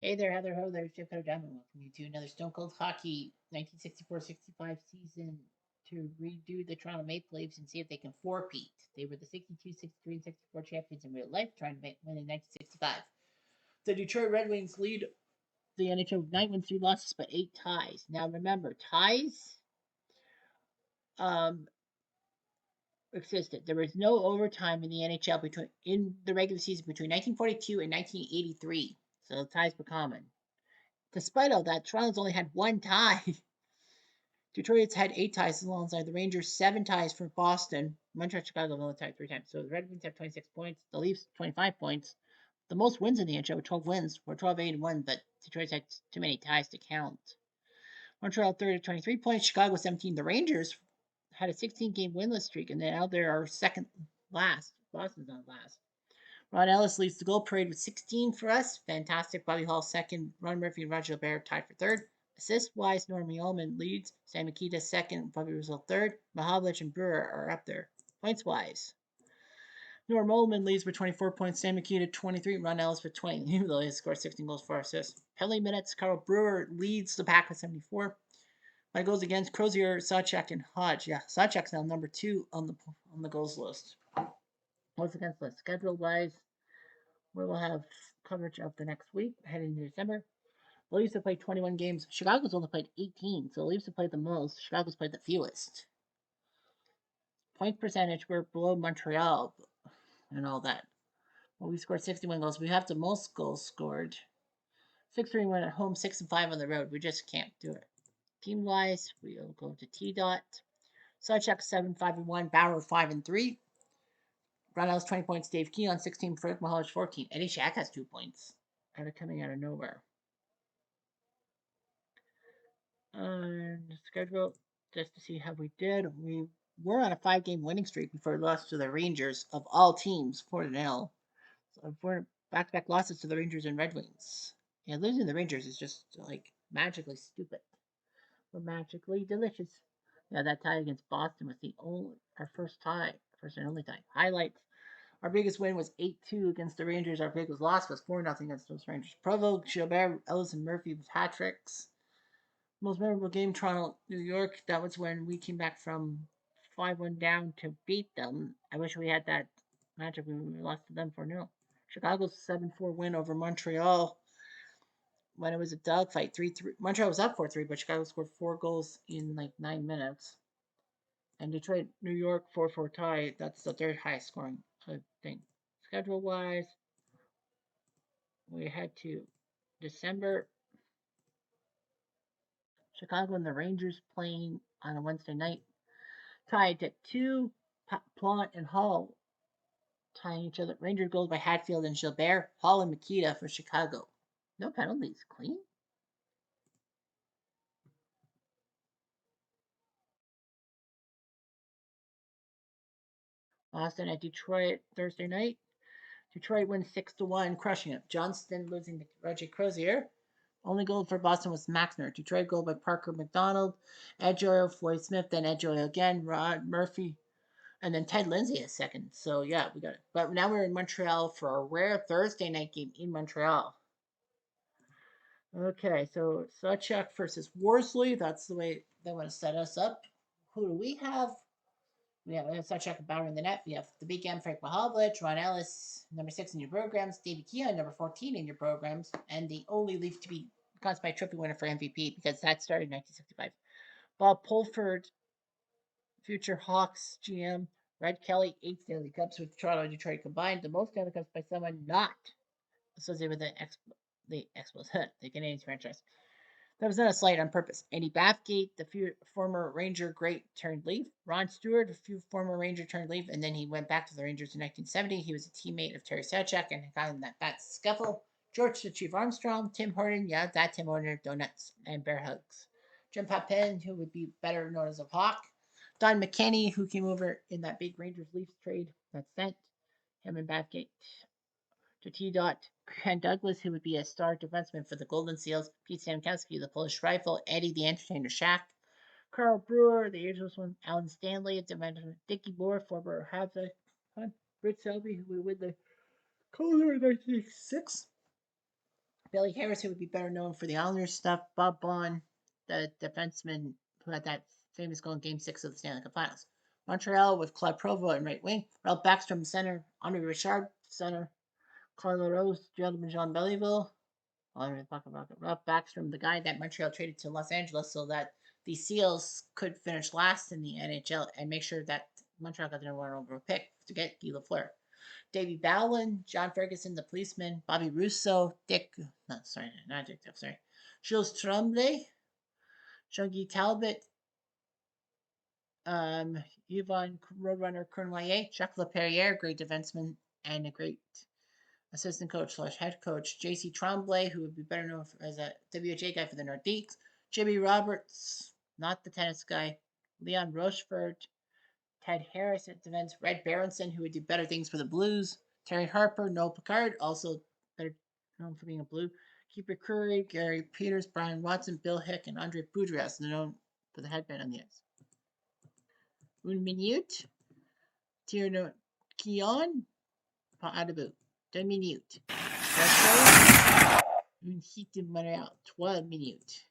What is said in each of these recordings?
Hey there, Heather Ho, there's Jeff Cutter Diamond. Welcome you to another Stone Cold Hockey 1964-65 season to redo the Toronto Maple Leafs and see if they can four-peat. They were the 62, 63, and 64 champions in real life, trying to win in 1965. The Detroit Red Wings lead the NHL with 9 wins, 3 losses, but 8 ties. Now remember, ties um, existed. There was no overtime in the NHL in the regular season between 1942 and 1983, so the ties were common. Despite all that, Toronto's only had one tie. Detroit's had 8 ties alongside the Rangers, 7 ties for Boston. Montreal, Chicago have only tied 3 times. So the Red Wings have 26 points. The Leafs 25 points. The most wins in the NHL with 12 wins. We're 12 8 1, but Detroit's had too many ties to count. Montreal third at 23 points. Chicago 17. The Rangers had a 16-game winless streak, and now they are second last. Boston's not last. Ron Ellis leads the goal parade with 16 for us. Fantastic. Bobby Hall second. Ron Murphy and Roger Gilbert tied for third. Assist-wise, Normie Ullman leads. Sam Mikita second. Bobby Rizzo third. Mahovlich and Brewer are up there. Points-wise, Norm Ullman leads with 24 points. Sam Mikita 23. Ron Ellis with 20. Even though he scored 16 goals, 4 assists. Penalty minutes. Carl Brewer leads the pack with 74. By goals against Crozier, Sawchuk, and Hodge. Yeah, Sawchuk's now number 2 on the goals list. Goals against list. Schedule-wise, we will have coverage of the next week heading into December. The Leafs have played 21 games. Chicago's only played 18, so the Leafs have played the most. Chicago's played the fewest. Point percentage, we're below Montreal and all that. Well, we scored 61 goals. We have the most goals scored. 6-3-1 at home, 6-5 on the road. We just can't do it. Team wise, we'll go to T Dot. Sawchuk 7-5-1, Bauer 5-3. Ronald's 20 points, Dave Keon 16, Frank Mahalic 14. Eddie Shack has 2 points. Kind of coming out of nowhere. Schedule just to see how we did. We were on a 5-game winning streak before we lost to the Rangers of all teams, 4-0. So 4 back-to-back losses to the Rangers and Red Wings. Yeah, losing the Rangers is just like magically stupid, but magically delicious. Yeah, that tie against Boston was our first and only tie. Highlights: our biggest win was 8-2 against the Rangers. Our biggest loss was 4-0 against those Rangers. Provo, Gilbert, Ellis, and Murphy with hat tricks. Most memorable game, Toronto, New York. That was when we came back from 5-1 down to beat them. I wish we had that magic when we lost to them 4-0. Chicago's 7-4 win over Montreal when it was a dogfight. 3-3. Montreal was up 4-3, but Chicago scored 4 goals in like 9 minutes. And Detroit, New York 4-4 tie. That's the third highest scoring thing. Schedule wise, we head to December. Chicago and the Rangers playing on a Wednesday night. Tied at 2. Plante and Hall tying each other. Rangers goals by Hatfield and Gilbert. Hall and Mikita for Chicago. No penalties. Clean. Boston at Detroit Thursday night. Detroit wins 6-1, crushing it. Johnston losing to Reggie Crozier. Only goal for Boston was Maxner. Detroit goal by Parker McDonald. Edgeoil, Floyd Smith, then Edgeoil again. Rod Murphy, and then Ted Lindsay is second. So yeah, we got it. But now we're in Montreal for a rare Thursday night game in Montreal. Okay, so Sawchuk versus Worsley. That's the way they want to set us up. Who do we have? We have Sawchuk and Bauer in the net. We have the big M, Frank Mahovlich, Ron Ellis, number 6 in your programs, Davey Keon, number 14 in your programs, and the only Leaf to be caused by a trophy winner for MVP because that started in 1965. Bob Pulford, future Hawks GM, Red Kelly, 8 Stanley Cups with Toronto and Detroit combined, the most Stanley Cups by someone not associated with the Expos, the Canadiens franchise. That was not a slight on purpose. Andy Bathgate, the former Ranger great turned Leaf. Ron Stewart, a few former Ranger turned Leaf, and then he went back to the Rangers in 1970. He was a teammate of Terry Sawchuk and got in that bad scuffle. George the Chief Armstrong, Tim Horton, yeah, that Tim Horton, donuts and bear hugs. Jim Papin, who would be better known as a Hawk. Don McKenney, who came over in that big Rangers Leafs trade that sent him and Bathgate to T. Grant Douglas, who would be a star defenseman for the Golden Seals, Pete Stamkowski, the Polish Rifle, Eddie the Entertainer Shack, Carl Brewer, the ageless one, Alan Stanley, a defenseman, Dickie Moore, former Habs, Britt Selby, who would win the Calder in 1986, Billy Harris, who would be better known for the Islanders stuff. Bob Bond, the defenseman who had that famous goal in Game 6 of the Stanley Cup Finals. Montreal with Claude Provost in right wing. Ralph Backstrom center. Andre Richard center. Carlo Rose, Jean Belleville. Ralph Backstrom, the guy that Montreal traded to Los Angeles so that the Seals could finish last in the NHL and make sure that Montreal got the number one overall pick to get Guy Lafleur. Davey Bowlen, John Ferguson, the policeman, Bobby Russo, Jules Tremblay, Jean-Guy Talbot, Yvonne Roadrunner Cournoyer, Jacques Laperriere, great defenseman and a great assistant coach / head coach, J.C. Tremblay, who would be better known as a WHA guy for the Nordiques, Jimmy Roberts, not the tennis guy, Leon Rochefort, Ted Harris at defense, Red Berenson, who would do better things for the Blues, Terry Harper, Noel Picard, also better known for being a Blue, Keeper Curry, Gary Peters, Brian Watson, Bill Hick, and Andre Boudreas, known for the headband on the ice. Une minute, Tierno Kion, pas Adabu. 2 minutes. Une hit de Montréal, 3 minutes.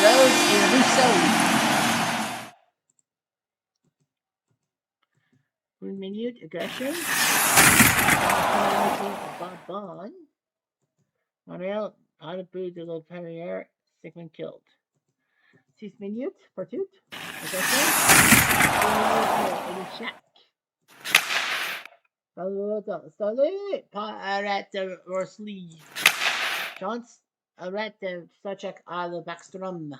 Rose et Rousseau. 1 minute, aggression. Bon. Montréal, Adabu de la Perrière, Sigmund killed. 6 minutes, partout. Aggression. 2 minutes, check. Salut, arrête Rosely. Chance, arrête Sachek à la Backstrom.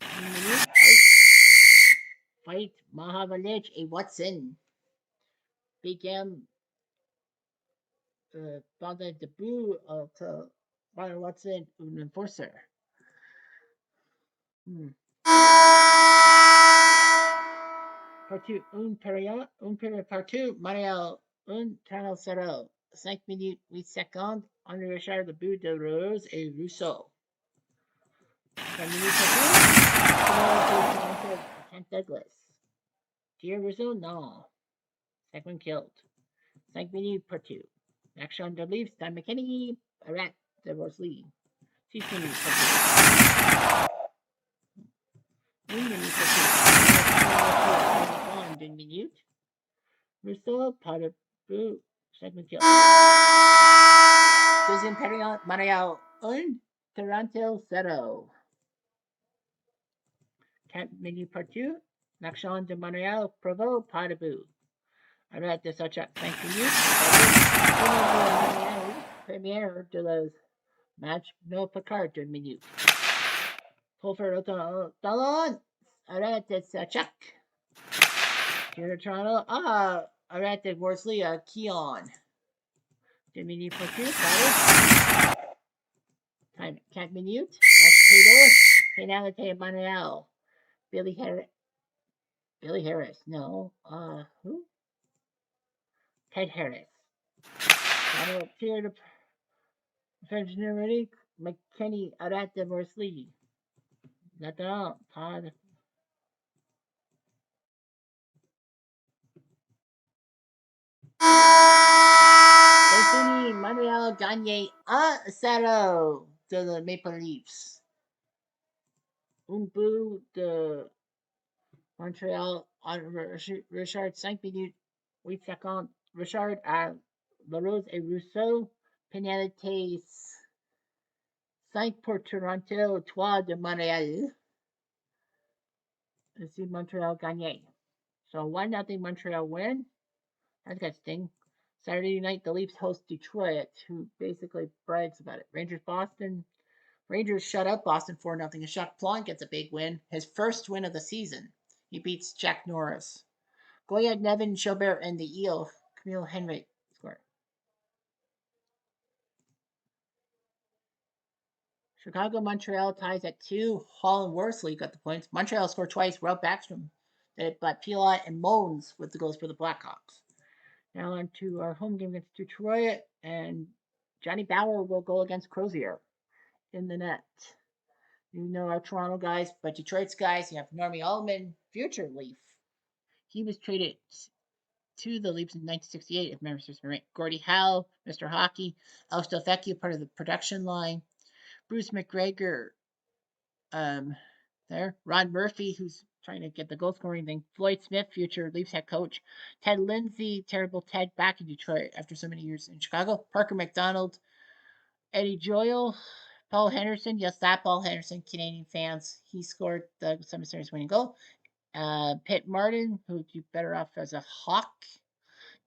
1 minute, fight Mahavlich et Watson. Began dans le début de Ryan Watson, un enforcer. Partout, un période partout, Montréal, un tunnel zéro. 5 minutes, 8 secondes, André Richard, le but de Rose et Rousseau. 5 minutes partout, Kent Douglas. Dear Rousseau, non. Second killed. 5 minutes partout. Action de Leafs, Stan McKinney, Arrête de Rosley. 6 minutes partout. 1 minute partout. 1 minute. Rousseau, pas de but. Second kill. Deuxième période, Montréal 1, Toronto 0. 4 minutes partout. L'action de Montréal, Provo, pas de but. Arrête de Sachak, 5 minutes. Première de los match, no Picard, 2 minutes. Pulver Talon, arrête de Sachak. Here Toronto, arrête de Worsley, Keon. 2 minutes partout, time 4 minutes. Penalty of Montreal. Billy Harris, no. Who? Ted Harris. Appear to French McKinney arrête de Worsley. Maintenant, pas de... C'est fini. Montréal gagné 1-0 de the Maple Leafs. Un but de Montréal en Richard 5 minutes 8 secondes. Richard à Larose et Rousseau. Pénalité 5 pour Toronto, 3 de Montréal. Let's see Montreal gagné. So 1-0 Montreal win. That's got sting. Saturday night, the Leafs host Detroit, who basically brags about it. Rangers shut out Boston 4-0. And Jacques Plante gets a big win. His first win of the season. He beats Jack Norris. Goyard, Nevin, Gilbert, and the Eel. Camille Henry score. Chicago, Montreal ties at 2. Hall and Worsley got the points. Montreal scored twice. Ralph Backstrom did it, but Pilat and Moans with the goals for the Blackhawks. Now on to our home game against Detroit, and Johnny Bower will go against Crozier in the net. You know our Toronto guys, but Detroit's guys, you have Normie Ullman, future Leaf. He was traded to the Leafs in 1968, if memory serves me right. Gordie Howe, Mr. Hockey, El Stelvecchio, part of the production line. Bruce McGregor, there. Ron Murphy, who's trying to get the goal scoring thing. Floyd Smith, future Leafs head coach. Ted Lindsay, terrible Ted, back in Detroit after so many years in Chicago. Parker McDonald, Eddie Joyal, Paul Henderson. Yes, that Paul Henderson, Canadian fans. He scored the Summer Series winning goal. Pitt Martin, who'd be better off as a Hawk.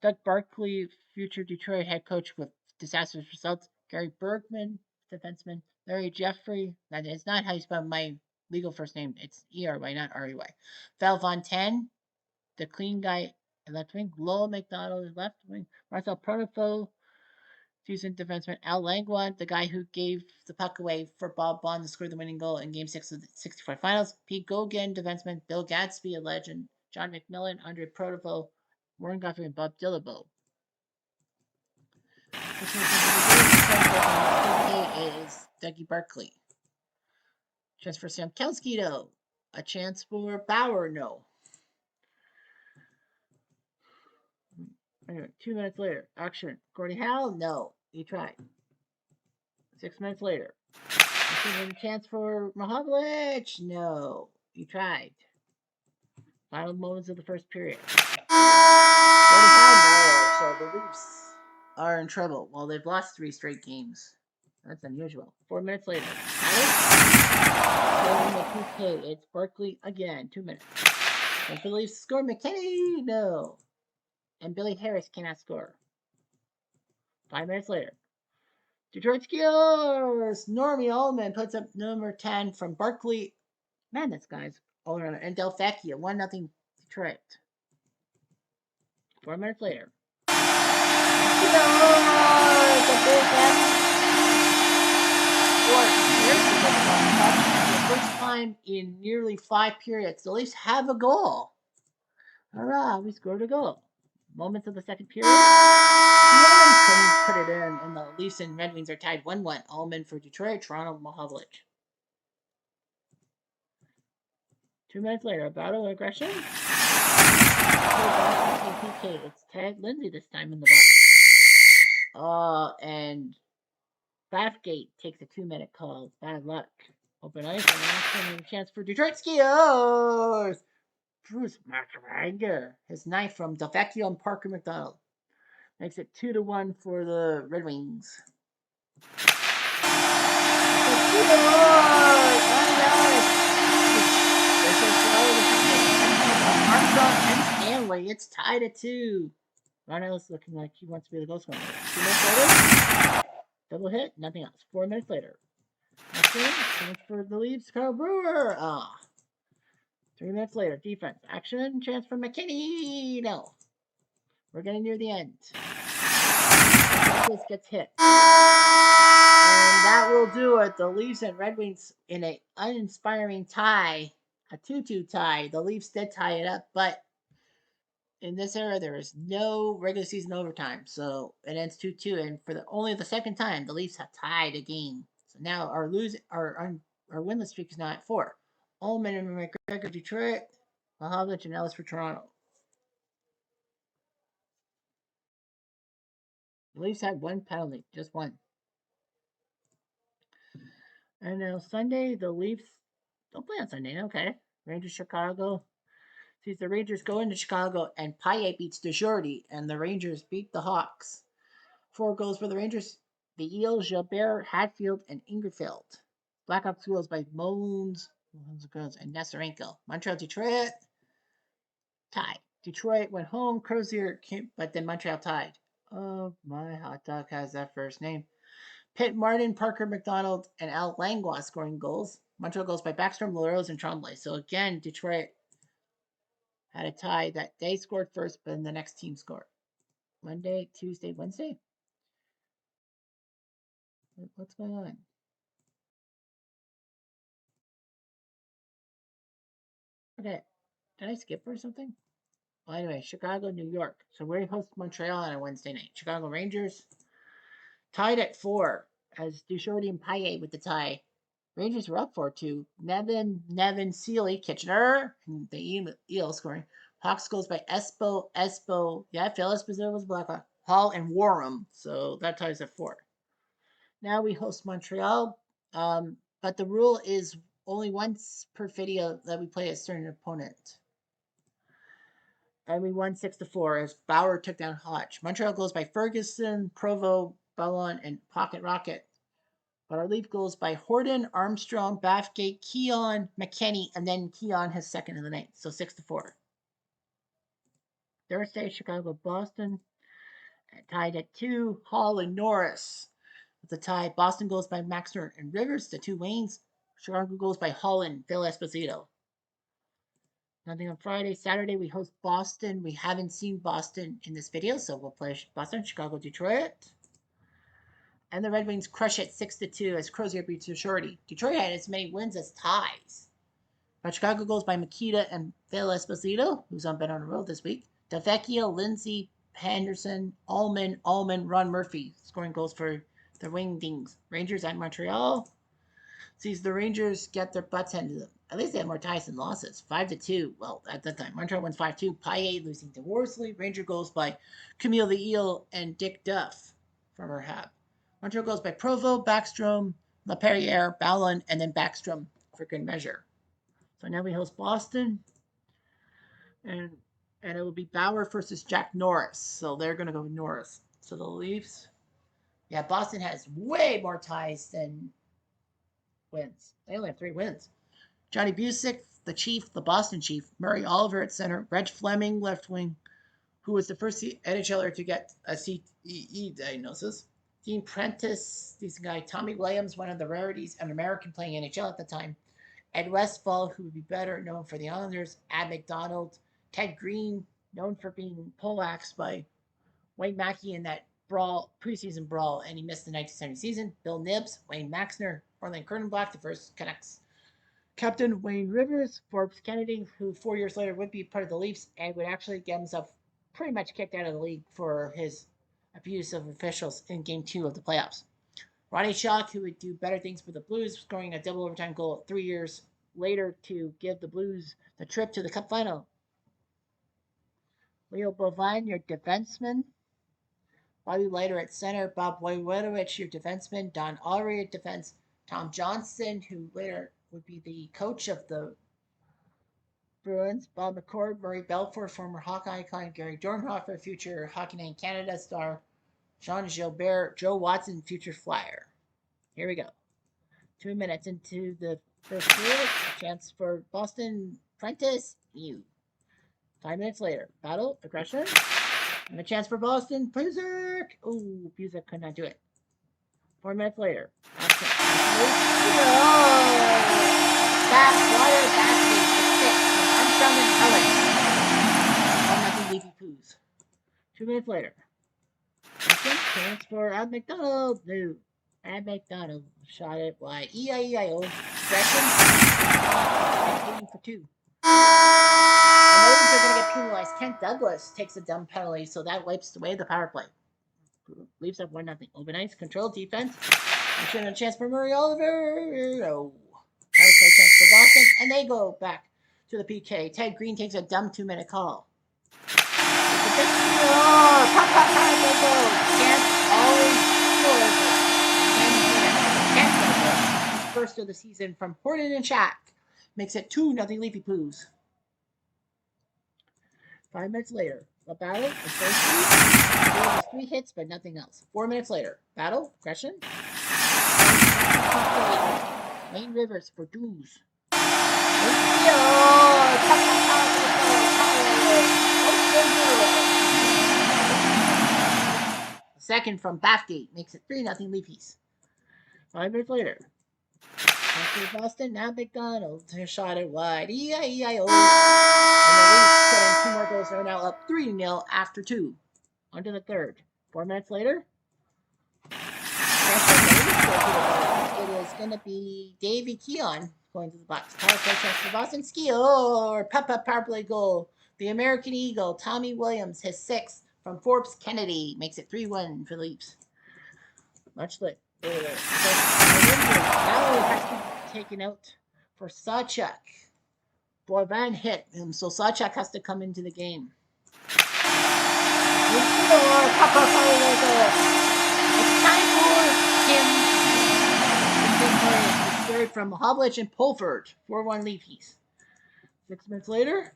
Doug Barkley, future Detroit head coach with disastrous results. Gary Bergman, defenseman. Larry Jeffrey, that is not how you spell my legal first name. It's E-R-Y, not R-E-Y. Val Fontaine, the clean guy in left wing. Lowell McDonald, left wing. Marcel Protophil, decent defenseman. Al Langua, the guy who gave the puck away for Bob Bond to score the winning goal in Game 6 of the 64 finals. Pete Gogan, defenseman. Bill Gadsby, a legend. John McMillan, Andre Protophil, Warren Guthrie, and Bob Dillabow. Is Dougie Barkley. Chance for Sam Kelski, no. A chance for Bauer, no. Anyway, 2 minutes later, action. Gordie Howe, no. He tried. 6 minutes later. A chance for Mahovlich, no. He tried. Final moments of the first period. Gordie Howe, no. So the Leafs are in trouble. Well, they've lost 3 straight games. That's unusual. 4 minutes later. It's Barkley again. 2 minutes. And the Leafs score. McKinney, no. And Billy Harris cannot score. 5 minutes later. Detroit scores. Normie Ullman puts up number 10 from Barkley. Man, this guy's all around. And Delvecchio. 1-0 Detroit. 4 minutes later. It's a big the first time in nearly 5 periods, the Leafs have a goal. Hurrah, we scored a goal. Moments of the second period. Ullman couldn't put it in, and the Leafs and Red Wings are tied 1-1. Ullman for Detroit, Toronto, Mahovlich. 2 minutes later, battle aggression. It's Ted Lindsay this time in the box. And Bathgate takes a 2-minute call. Bad luck. Open ice and a chance for Detroit skiers. Bruce McGregor, his knife from Delvecchio and Parker McDonald. Makes it 2-1 for the Red Wings. Armstrong and Stanley. It's tied at 2. Ron Ellis looking like he wants to be the goal scorer. 2 minutes later, double hit, nothing else. 4 minutes later. Action, chance for the Leafs, Carl Brewer. 3 minutes later, defense. Action, chance for McKinney. No. We're getting near the end. This gets hit. And that will do it. The Leafs and Red Wings in an uninspiring tie. A 2-2 tie. The Leafs did tie it up, but in this era, there is no regular season overtime. So it ends 2-2. And for only the second time, the Leafs have tied a game. So now our winless streak is now at 4. Ullman and McGregor, Detroit. Mahovlich and Ellis for Toronto. The Leafs had 1 penalty, just 1. And now Sunday, the Leafs don't play on Sunday, okay. Rangers, Chicago. Sees the Rangers go into Chicago, and Paille beats Desjardins, and the Rangers beat the Hawks. 4 goals for the Rangers. The Eels, Gilbert, Hatfield, and Ingerfield. Blackhawks goals by Moans, and Nesarenko. Montreal, Detroit, tied. Detroit went home. Crozier came, but then Montreal tied. Oh, my hot dog has that first name. Pitt Martin, Parker McDonald, and Al Langlois scoring goals. Montreal goals by Backstrom, LaRose, and Tremblay. So again, Detroit had a tie that they scored first, but then the next team scored. Monday, Tuesday, Wednesday. What's going on? Okay, did I skip or something? Well, anyway, Chicago, New York. So we host Montreal on a Wednesday night. Chicago Rangers tied at 4 as Desjardins and Paille with the tie. Rangers were up 4-2. Nevin, Sealy, Kitchener, and the Eel scoring. Hawks goes by Espo. Yeah, Phil Esposito was Blackhawk. Hall and Warham. So that ties at 4. Now we host Montreal. But the rule is only once per video that we play a certain opponent. And we won 6-4 as Bauer took down Hodge. Montreal goes by Ferguson, Provo, Ballon, and Pocket Rocket. But our lead goes by Horton, Armstrong, Bathgate, Keon, McKenney, and then Keon his second of the night. So 6-4. Thursday, Chicago, Boston. Tied at 2. Hall and Norris. With the tie, Boston goes by Maxner and Rivers, the 2 Waynes. Chicago goes by Holland, Phil Esposito. Nothing on Friday. Saturday, we host Boston. We haven't seen Boston in this video, so we'll play Boston, Chicago, Detroit. And the Red Wings crush it 6-2 as Crozier beats Shorty. Detroit had as many wins as ties. But Chicago goes by Makita and Phil Esposito, who's on Bet on the Road this week. DeVecchio, Lindsay, Henderson, Allman, Ron Murphy scoring goals for the Wingdings. Rangers at Montreal. Sees the Rangers get their butts handed to them. At least they had more ties than losses. 5-2. Well, at that time, Montreal wins 5-2. Paille losing to Worsley. Ranger goes by Camille the Eel and Dick Duff from Rehab. Montreal goes by Provo, Backstrom, LaPerriere, Ballon, and then Backstrom for good measure. So now we host Boston. And it will be Bauer versus Jack Norris. So they're going to go with Norris. So the Leafs. Yeah, Boston has way more ties than wins. They only have 3 wins. Johnny Busick, the Chief, the Boston Chief. Murray Oliver at center. Reg Fleming, left wing, who was the first NHLer to get a CTE diagnosis. Dean Prentice, decent guy. Tommy Williams, one of the rarities, an American playing NHL at the time. Ed Westfall, who would be better known for the Islanders. Ad McDonald. Ted Green, known for being poleaxed by Wayne Mackey in that preseason brawl, and he missed the 1970 season. Bill Nibbs, Wayne Maxner, Orland Kernenbach, the first Canucks captain. Wayne Rivers, Forbes Kennedy, who 4 years later would be part of the Leafs and would actually get himself pretty much kicked out of the league for his abuse of officials in Game 2 of the playoffs. Ronnie Schock, who would do better things for the Blues, scoring a double overtime goal 3 years later to give the Blues the trip to the Cup final. Leo Bovine, your defenseman. Bobby Leiter at center. Bob Wojtowicz, your defenseman. Don Awrey at defense. Tom Johnson, who later would be the coach of the Bruins. Bob McCord, Murray Belfort, former Hawkeye icon. Gary Dornhofer, future Hockey Night in Canada star. Jean Gilbert, Joe Watson, future Flyer. Here we go. 2 minutes into the first period. Chance for Boston. Prentice, you. 5 minutes later, battle, aggression, and a chance for Boston. Busick! Ooh, Busick could not do it. 4 minutes later, action. Water basket, 6. Armstrong and Cullen. 1-0 Leafy Poos. 2 minutes later, action, chance for Ad McDonald. No, Ad McDonald shot it wide. E-I-E-I-O. Aggression. Aiming for 2. And those are going to get penalized. Kent Douglas takes a dumb penalty, so that wipes away the power play. Leafs up 1-0. Open ice, control defense. And a chance for Murray Oliver. No. Power play chance for Boston, and they go back to the PK. Ted Green takes a dumb 2-minute call. Chance always scores. First of the season from Horton and Shack. Makes it 2-0 Leafy Poos. 5 minutes later, the battle, the first 3 hits, but nothing else. 4 minutes later, battle, aggression. Wayne Rivers for Dooms. Second from Bathgate makes it 3-0 Leafs. 5 minutes later, Boston, now McDonald. Shot it wide. E-I-E-I-O. And the Leafs put in 2 more goals. They're now up 3-0 after 2. On to the third. 4 minutes later. It is going to be Davey Keon going to the box. Power play chance for Boston. Or power play goal. The American Eagle, Tommy Williams, his 6th from Forbes Kennedy. Makes it 3-1 for the Leafs. Much lit. Now has to be taken out for Sawchuk. Boivin hit him, so Sawchuk has to come into the game. It's time for Tim from Hoblich and Pulford. 4-1 Leafs. 6 minutes later,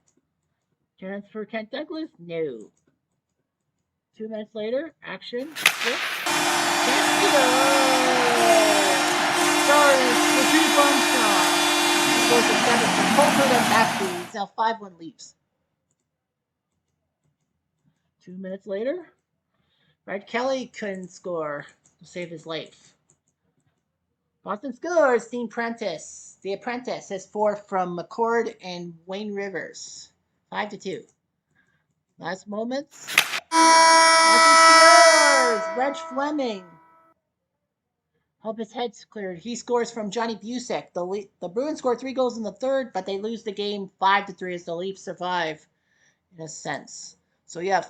chance for Kent Douglas? No. 2 minutes later, action. Stars for Drew Armstrong. Scores the 7th for Pulford and Matthews. It's now 5-1 Leafs. 2 minutes later, Brad Kelly couldn't score to save his life. Boston scores. The Apprentice has 4 from McCord and Wayne Rivers. 5-2. Last moments. Boston scores. Reg Fleming. Hope his head's cleared. He scores from Johnny Busick. The Bruins score 3 goals in the third, but they lose the game 5-3 as the Leafs survive, in a sense. So yeah,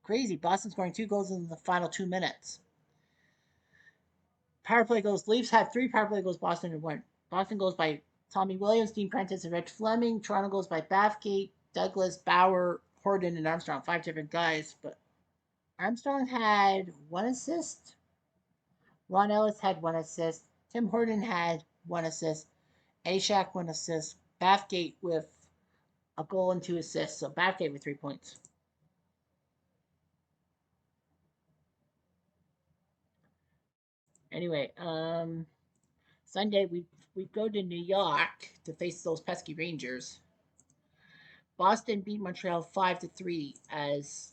crazy. Boston scoring 2 goals in the final 2 minutes. Power play goals. Leafs had 3 power play goals. Boston had 1. Boston goes by Tommy Williams, Dean Prentice, and Reg Fleming. Toronto goes by Bathgate, Douglas, Bauer, Horton, and Armstrong. 5 different guys, but Armstrong had 1 assist. Ron Ellis had 1 assist. Tim Horton had 1 assist. Eddie Shack 1 assist. Bathgate with a goal and 2 assists. So Bathgate with 3 points. Anyway, Sunday we go to New York to face those pesky Rangers. Boston beat Montreal 5-3 as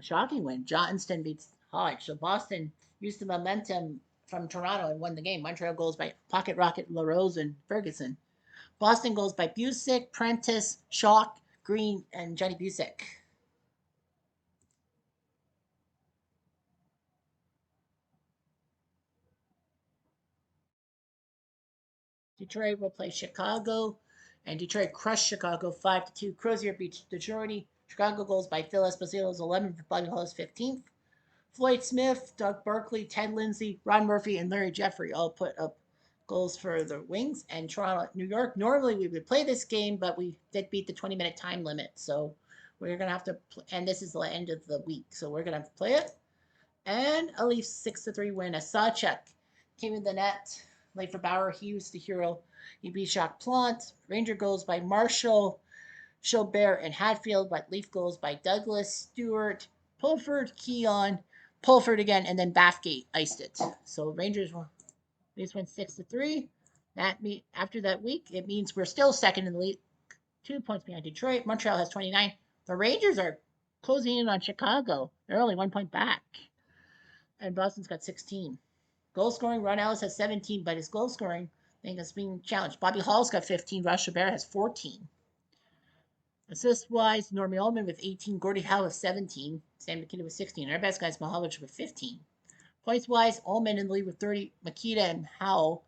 a shocking win. Johnston beats Hodge. So Boston used the momentum from Toronto and won the game. Montreal goes by Pocket Rocket, LaRose, and Ferguson. Boston goes by Busick, Prentice, Shock, Green, and Johnny Busick. Detroit will play Chicago, and Detroit crushed Chicago 5-2. Crozier beats Detroit. Chicago goes by Phil Esposito's 11th, Bobby Hull's 15th. Floyd Smith, Doug Barkley, Ted Lindsay, Ron Murphy, and Larry Jeffrey all put up goals for the Wings. And Toronto, New York, normally we would play this game, but we did beat the 20-minute time limit. So we're going to have to, and this is the end of the week. So we're going to have to play it. And a Leafs 6-3 win. As Sawchuk came in the net, late for Bauer. He was the hero. He beat Jacques Plante. Ranger goals by Marshall, Chaubert, and Hatfield. But Leaf goals by Douglas, Stewart, Pulford, Keon, Pulford again, and then Bathgate iced it. So Rangers went 6-3. After that week, it means we're still second in the league, 2 points behind Detroit. Montreal has 29. The Rangers are closing in on Chicago. They're only 1 point back. And Boston's got 16. Goal scoring, Ron Ellis has 17, but his goal scoring thing is being challenged. Bobby Hall's got 15. Ross Chabert has 14. Assist-wise, Normie Ullman with 18. Gordie Howe with 17. Sam Mikita with 16. Our best guy's Mahovich with 15. Points-wise, Ullman in the lead with 30. Mikita and Howe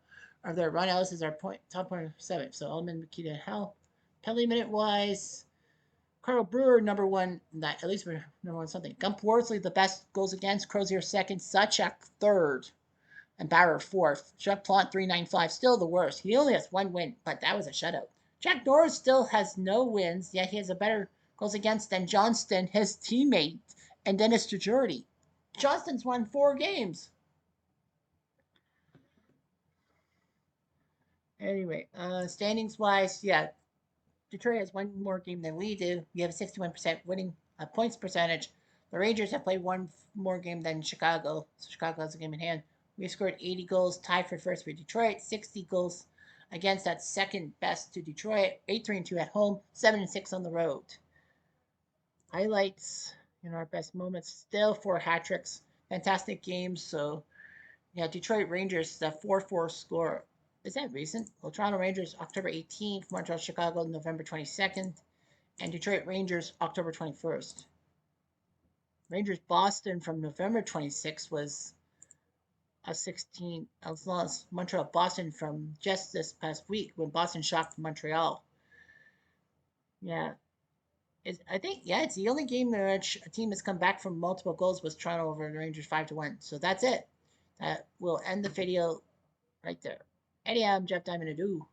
are there. Ron Ellis is our top point 7. So Ullman, Mikita, and Howe. Penalty minute-wise, Carl Brewer, number 1. At least we're number 1 something. Gump Worsley, the best goals against. Crozier 2nd. Sawchuk 3rd. And Bauer 4th. Jacques Plante 395, still the worst. He only has 1 win, but that was a shutout. Jack Norris still has no wins, yet he has a better goals against than Johnston, his teammate, and Dennis DeJordy. Johnston's won 4 games. Anyway, standings wise, yeah, Detroit has 1 more game than we do. We have a 61% winning points percentage. The Rangers have played 1 more game than Chicago, so Chicago has a game in hand. We scored 80 goals, tied for first for Detroit, 60 goals against that second best to Detroit, 8-3-2 at home, 7-6 on the road. Highlights in our best moments, still 4 hat tricks, fantastic games. So yeah, Detroit Rangers, the 4-4 score. Is that recent? Well, Toronto Rangers, October 18th, Montreal Chicago, November 22nd, and Detroit Rangers, October 21st. Rangers Boston from November 26th was a 16, as well as Montreal Boston from just this past week when Boston shocked Montreal. Yeah. I think, yeah, it's the only game in which a team has come back from multiple goals was Toronto over the Rangers 5-1. So that's it. That will end the video right there. Anyhow, I'm Jeff Diamond Ado.